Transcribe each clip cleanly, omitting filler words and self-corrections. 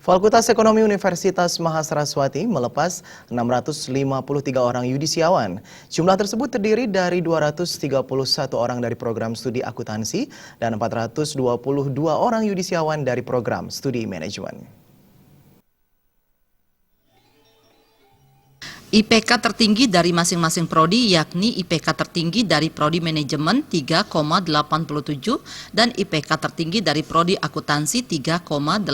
Fakultas Ekonomi Universitas Mahasaraswati melepas 653 orang yudisiawan. Jumlah tersebut terdiri dari 231 orang dari program studi akuntansi dan 422 orang yudisiawan dari program studi manajemen. IPK tertinggi dari masing-masing prodi yakni IPK tertinggi dari prodi manajemen 3,87 dan IPK tertinggi dari prodi akuntansi 3,89.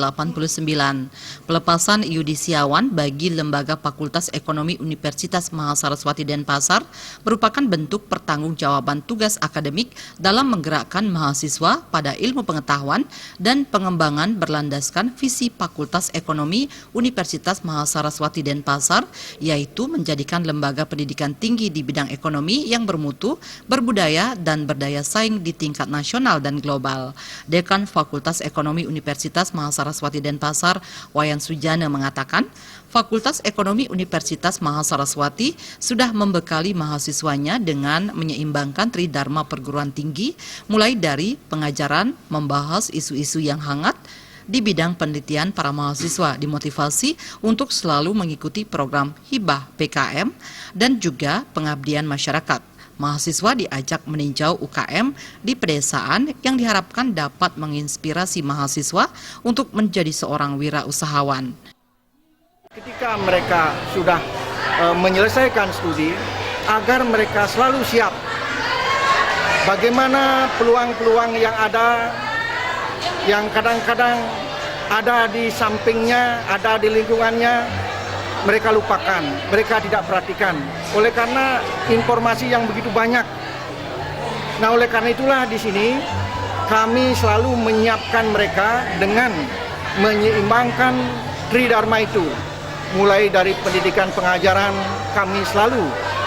Pelepasan yudisiawan bagi Lembaga Fakultas Ekonomi Universitas Mahasaraswati Denpasar merupakan bentuk pertanggungjawaban tugas akademik dalam menggerakkan mahasiswa pada ilmu pengetahuan dan pengembangan berlandaskan visi Fakultas Ekonomi Universitas Mahasaraswati Denpasar, yaitu menjadikan lembaga pendidikan tinggi di bidang ekonomi yang bermutu, berbudaya, dan berdaya saing di tingkat nasional dan global. Dekan Fakultas Ekonomi Universitas Mahasaraswati Denpasar, Wayan Sujana mengatakan, Fakultas Ekonomi Universitas Mahasaraswati sudah membekali mahasiswanya dengan menyeimbangkan tridharma perguruan tinggi, mulai dari pengajaran, membahas isu-isu yang hangat, di bidang penelitian para mahasiswa dimotivasi untuk selalu mengikuti program hibah PKM dan juga pengabdian masyarakat. Mahasiswa diajak meninjau UKM di pedesaan yang diharapkan dapat menginspirasi mahasiswa untuk menjadi seorang wirausahawan. Ketika mereka sudah menyelesaikan studi, agar mereka selalu siap bagaimana peluang-peluang yang ada, yang kadang-kadang ada di sampingnya, ada di lingkungannya, mereka lupakan, mereka tidak perhatikan. Oleh karena informasi yang begitu banyak. Nah, oleh karena itulah di sini kami selalu menyiapkan mereka dengan menyeimbangkan tridharma itu. Mulai dari pendidikan pengajaran, kami selalu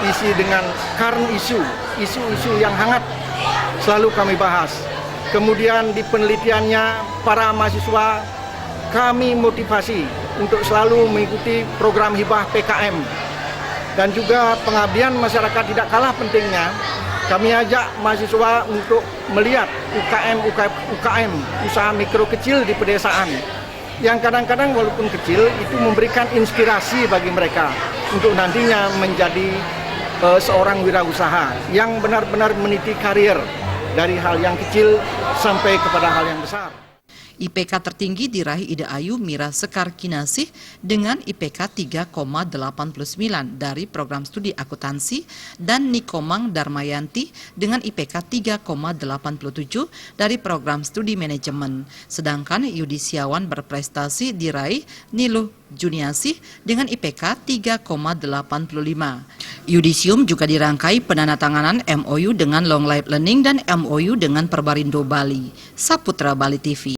isi dengan current isu-isu yang hangat selalu kami bahas. Kemudian di penelitiannya para mahasiswa kami motivasi untuk selalu mengikuti program hibah PKM. Dan juga pengabdian masyarakat tidak kalah pentingnya. Kami ajak mahasiswa untuk melihat UKM, usaha mikro kecil di pedesaan. Yang kadang-kadang walaupun kecil itu memberikan inspirasi bagi mereka untuk nantinya menjadi seorang wirausaha yang benar-benar meniti karir dari hal yang kecil sampai kepada hal yang besar. IPK tertinggi diraih Ida Ayu Mira Sekar Kinasih dengan IPK 3,89 dari program studi akuntansi dan Nikomang Darmayanti dengan IPK 3,87 dari program studi manajemen. Sedangkan yudisiawan berprestasi diraih Niluh Juniasih dengan IPK 3,85. Yudisium juga dirangkai penandatanganan MOU dengan Long Life Learning dan MOU dengan Perbarindo Bali. Saputra Bali TV.